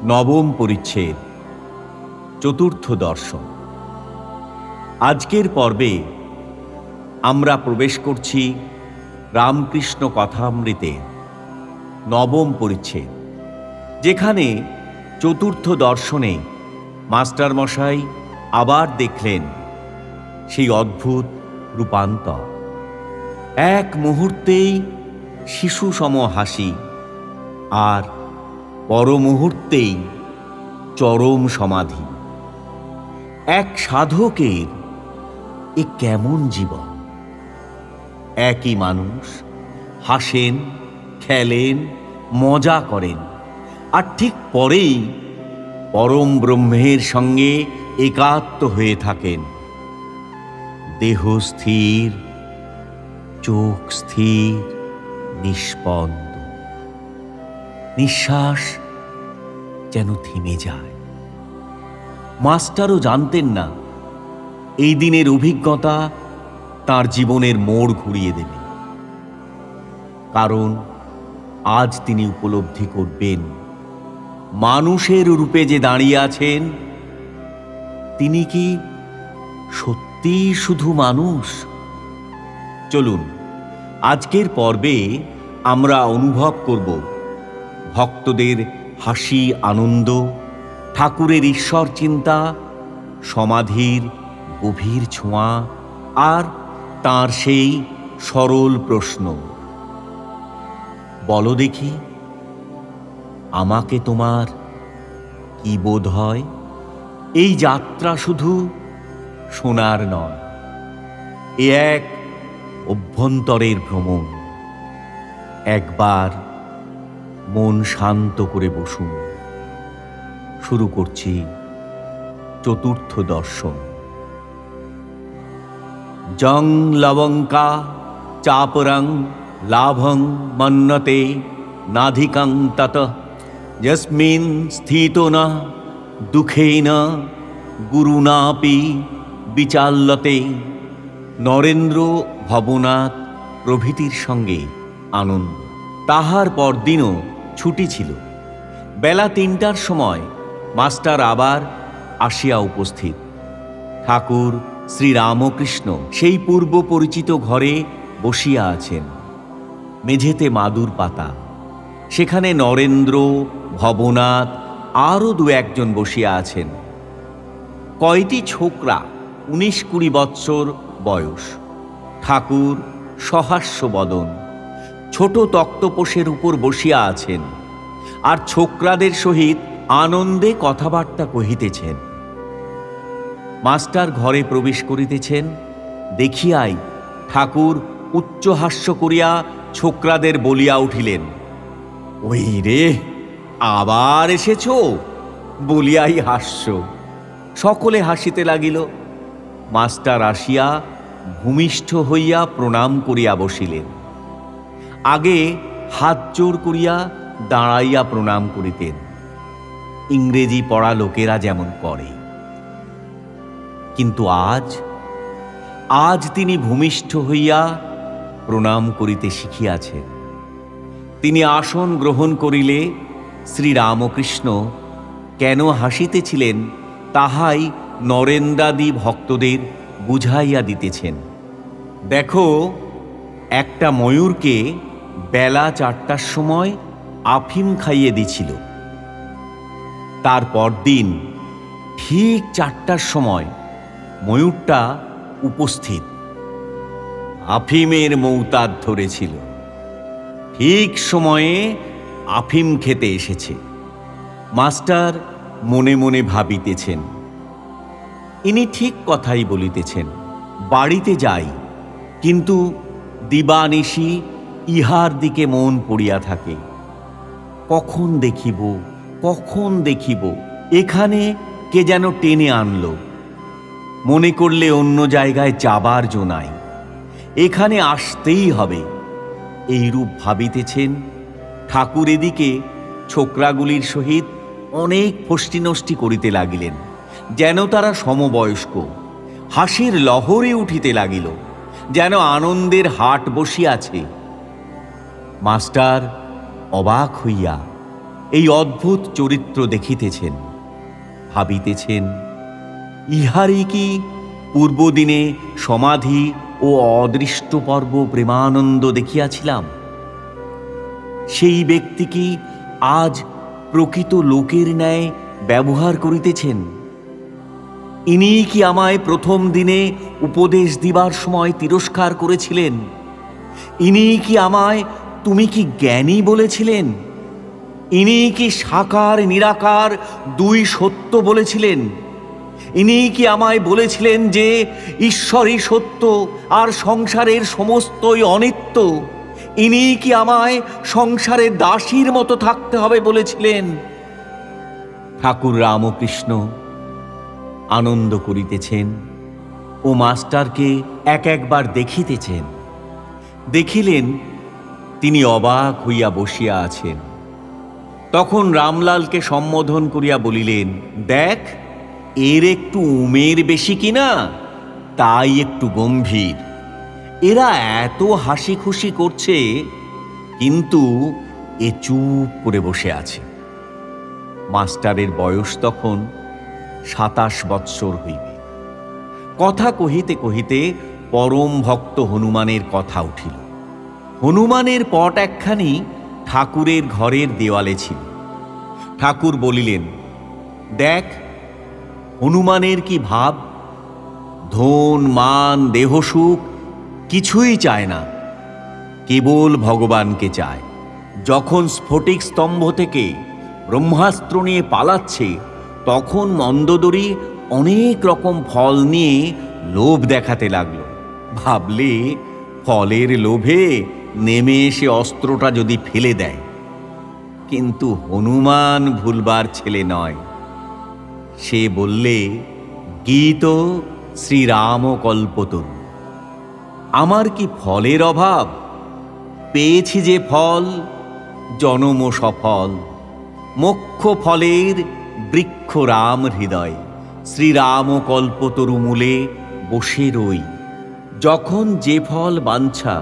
নবম পরিচ্ছেদ, চতুর্থ দর্শন। আজকের পর্বে আমরা প্রবেশ করছি রামকৃষ্ণ কথামৃতে নবম পরিচ্ছেদ, যেখানে চতুর্থ দর্শনে মাস্টারমশাই আবার দেখলেন সেই অদ্ভুত রূপান্তর। এক মুহূর্তেই শিশুসম হাসি, আর পর মুহূর্তেই চরম সমাধি। এক সাধকের এ কেমন জীবন! একই মানুষ হাসেন, খেলেন, মজা করেন, আর ঠিক পরেই পরম ব্রহ্মের সঙ্গে একাত্ম হয়ে থাকেন। দেহ স্থির, চোখ স্থির, নিষ্পন্দ, নিঃশ্বাস যেন থেমে যায়। মাস্টারও জানতেন না এই দিনের অভিজ্ঞতা তার জীবনের মোড় ঘুরিয়ে দেবে, কারণ আজ তিনি উপলব্ধি করবেন মানুষের রূপে যে দাঁড়িয়ে আছেন, তিনি কি সত্যি শুধু মানুষ? চলুন আজকের পর্বে আমরা অনুভব করব ভক্তদের হাসি, আনন্দ, ঠাকুরের ঈশ্বর চিন্তা, সমাধির গভীর ছোঁয়া, আর তাঁর সেই সরল প্রশ্ন, বলো দেখি আমাকে তোমার কি বোধ হয়? এই যাত্রা শুধু শোনার নয়, এ এক অভ্যন্তরের ভ্রমণ। একবার মন শান্ত করে বসুন। শুরু করছি চতুর্থ দর্শন। জং লবঙ্কা চাপরং লাভং মন্যতে নাধিকং তত যস্মিন স্থিতো ন দুঃখেন গুরুণাপি বিচাল্যতে। নরেন্দ্র, ভবনাথ প্রভৃতির সঙ্গে আনন্দ। তাহার পরদিনও ছুটি ছিল। বেলা ৩টার সময় মাস্টার আবার আসিয়া উপস্থিত। ঠাকুর শ্রীরামকৃষ্ণ সেই পূর্ব পরিচিত ঘরে বসিয়া আছেন। মেঝেতে মাদুর পাতা, সেখানে নরেন্দ্র, ভবনাথ আরও দু একজন বসিয়া আছেন। কয়টি ছোকরা, ১৯-২০ বৎসর বয়স। ঠাকুর সহাস্য বদন, ছোট তক্তপোষের উপর বসিয়া আছেন, আর ছোকরাদের সহিত আনন্দে কথাবার্তা কহিতেছেন। মাস্টার ঘরে প্রবেশ করিতেছেন, দেখিয়াই ঠাকুর উচ্চহাস্য করিয়া ছোকরাদের বলিয়া উঠিলেন, ওই রে, আবার এসেছ বলিয়াই হাস্য। সকলে হাসিতে লাগিল। মাস্টার আসিয়া ভূমিষ্ঠ হইয়া প্রণাম করিয়া বসিলেন। আগে হাত জোর করিয়া দাঁড়াইয়া প্রণাম করিতেন, ইংরেজি পড়া লোকেরা যেমন করে। কিন্তু আজ তিনি ভূমিষ্ঠ হইয়া প্রণাম করিতে শিখিয়াছেন। তিনি আসন গ্রহণ করিলে শ্রীরামকৃষ্ণ কেন হাসিতেছিলেন তাহাই নরেন্দ্রাদি ভক্তদের বুঝাইয়া দিতেছেন। দেখো, একটা ময়ূরকে বেলা ৪টার সময় আফিম খাইয়ে দিছিল। তার পরদিন ঠিক ৪টার সময় ময়ূরটা উপস্থিত, আফিমের মৌতাদ ধরেছিল। ঠিক সময়ে আফিম খেতে এসেছে। মাস্টার মনে মনে ভাবিতেছেন, ইনি ঠিক কথাই বলিতেছেন। বাড়িতে যাই, কিন্তু দিবানিশি ইহার দিকে মন পড়িয়া থাকে। কখন দেখিব, কখন দেখিব? এখানে কে যেন টেনে আনল। মনে করলে অন্য জায়গায় যাবার জো নাই, এখানে আসতেই হবে। এইরূপ ভাবিতেছেন। ঠাকুর এদিকে ছোকরাগুলির সহিত অনেক ফষ্টিনষ্টি করিতে লাগিলেন, যেন তারা সমবয়স্ক। হাসির লহরে উঠিতে লাগিল, যেন আনন্দের হাট বসিয়াছে। মাস্টার অবাক হইয়া এই অদ্ভুত চরিত্র দেখিতেছেন, ভাবিতেছেন, ইহারই কি পূর্বদিনে সমাধি ও অদৃষ্ট পর্ব প্রেমানন্দ দেখিয়াছিলাম? সেই ব্যক্তি কি আজ প্রকৃত লোকের ন্যায় ব্যবহার করিতেছেন? ইনিই কি আমায় প্রথম দিনে উপদেশ দিবার সময় তিরস্কার করেছিলেন? ইনিই কি আমায় তুমি কি জ্ঞানী বলেছিলেন? ইনিই কি সাকার নিরাকার দুই সত্য বলেছিলেন? ইনিই কি আমায় বলেছিলেন যে ঈশ্বরই সত্য আর সংসারের সমস্তই অনিত্য? ইনিই কি আমায় সংসারের দাসীর মতো থাকতে হবে বলেছিলেন? ঠাকুর রামকৃষ্ণ আনন্দ করিতেছেন ও মাস্টারকে এক একবার দেখিতেছেন। দেখিলেন তিনি অবাক হইয়া বসিয়া আছেন। তখন রামলালকে সম্বোধন করিয়া বলিলেন, দেখ, এর একটু উমের বেশি কিনা, তাই একটু গম্ভীর। এরা এত হাসি খুশি করছে, কিন্তু এ চুপ করে বসে আছে। মাস্টারের বয়স তখন 27 বৎসর হইবে। কথা কহিতে কহিতে পরম ভক্ত হনুমানের কথা উঠিল। হনুমানের পট একখানি ঠাকুরের ঘরের দেওয়ালে ছিল। ঠাকুর বলিলেন, দেখ, হনুমানের কি ভাব! ধন মান দেহসুখ কিছুই চায় না, কেবল ভগবানকে চায়। যখন স্ফটিক স্তম্ভ থেকে ব্রহ্মাস্ত্র নিয়ে পালাচ্ছে, তখন মন্দোদরী অনেক রকম ফল নিয়ে লোভ দেখাতে লাগলো। ভাবলে ফলের লোভে নেমে এসে অস্ত্রটা যদি ফেলে দেয়। কিন্তু হনুমান ভুলবার ছেলে নয়। সে বললে, গীত শ্রীরাম কল্পতরু, আমার কি ফলের অভাব? পেয়েছি যে ফল, জনম সফল। মোক্ষ ফলের বৃক্ষ রাম হৃদয়, শ্রীরাম কল্পতরু মূলে বসে রই। যখন যে ফল বাঞ্ছা,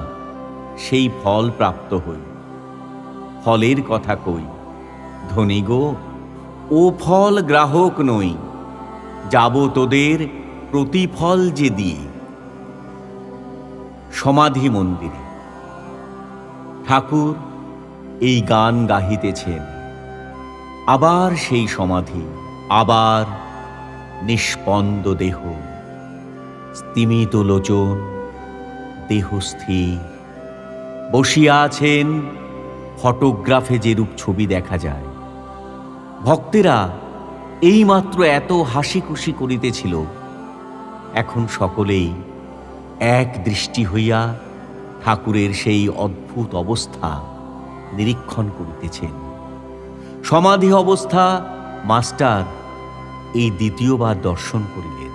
সেই ফল প্রাপ্ত হই। ফলের কথা কই, ধনী গো, ও ফল গ্রাহক নই, যাব তোদের প্রতিফল যে দিয়ে। সমাধি মন্দিরে ঠাকুর এই গান গাহিতেছেন। আবার সেই সমাধি, আবার নিষ্পন্দ দেহ, স্তিমিত লোচন, দেহ স্থির। বসিয়া আছেন ফটোগ্রাফে যেরূপ ছবি দেখা যায়। ভক্তেরা এইমাত্র এত হাসি খুশি করিতেছিল, এখন সকলেই এক দৃষ্টি হইয়া ঠাকুরের সেই অদ্ভুত অবস্থা নিরীক্ষণ করিতেছেন। সমাধি অবস্থা মাস্টার এই দ্বিতীয়বার দর্শন করিলেন।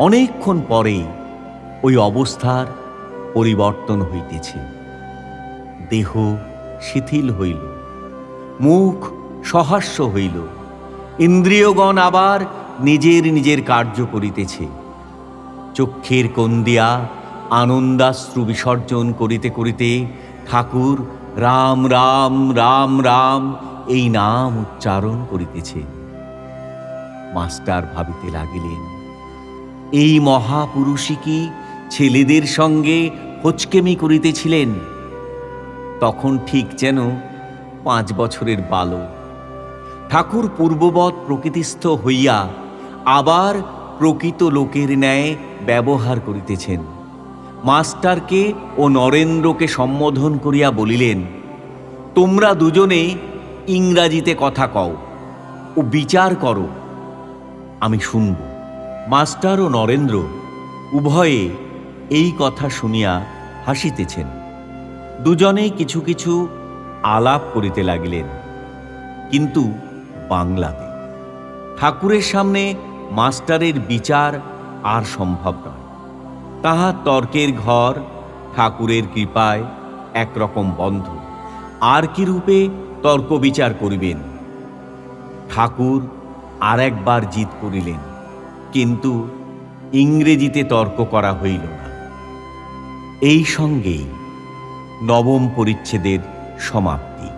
অনেকক্ষণ পরে ওই অবস্থার পরিবর্তন হইতেছে। দেহ শিথিল হইল, মুখ সহাস্য হইল, ইন্দ্রিয়গণ আবার নিজের নিজের কার্য করিতেছে। চক্ষের কোণ দিয়া আনন্দাশ্রু বিসর্জন করিতে করিতে ঠাকুর রাম রাম রাম রাম এই নাম উচ্চারণ করিতেছে। মাস্টার ভাবিতে লাগিলেন, এই মহাপুরুষই কি ছেলেদের সঙ্গে হোঁচকেমি করিতেছিলেন? তখন ঠিক যেন 5 বছরের বালক। ঠাকুর পূর্ববৎ প্রকৃতিস্থ হইয়া আবার প্রকৃত লোকের ন্যায় ব্যবহার করিতেছেন। মাস্টারকে ও নরেন্দ্রকে সম্বোধন করিয়া বলিলেন, তোমরা দুজনে ইংরাজিতে কথা কও ও বিচার করো, আমি শুনব। মাস্টার ও নরেন্দ্র উভয়ে এই কথা শুনিয়া হাসিতেছেন। দুজনে কিছু কিছু আলাপ করিতে লাগিলেন, কিন্তু বাংলাতে। ঠাকুরের সামনে মাস্টারের বিচার আর সম্ভব নয়। তাহার তর্কের ঘর ঠাকুরের কৃপায় একরকম বন্ধ। আর কি রূপে তর্ক বিচার করিবেন? ঠাকুর আর একবার জিদ করিলেন, কিন্তু ইংরেজিতে তর্ক করা হইল না। এই সঙ্গেই 9ম পরিচ্ছেদের সমাপ্তি।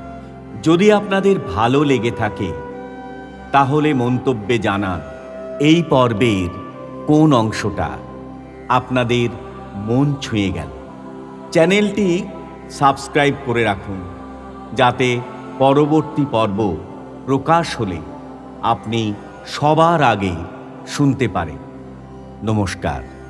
যদি আপনাদের ভালো লেগে থাকে তাহলে মন্তব্যে জানান এই পর্বের কোন অংশটা আপনাদের মন ছুঁয়ে গেল। চ্যানেলটি সাবস্ক্রাইব করে রাখুন যাতে পরবর্তী পর্ব প্রকাশ হলে আপনি সবার আগে শুনতে পারেন। নমস্কার।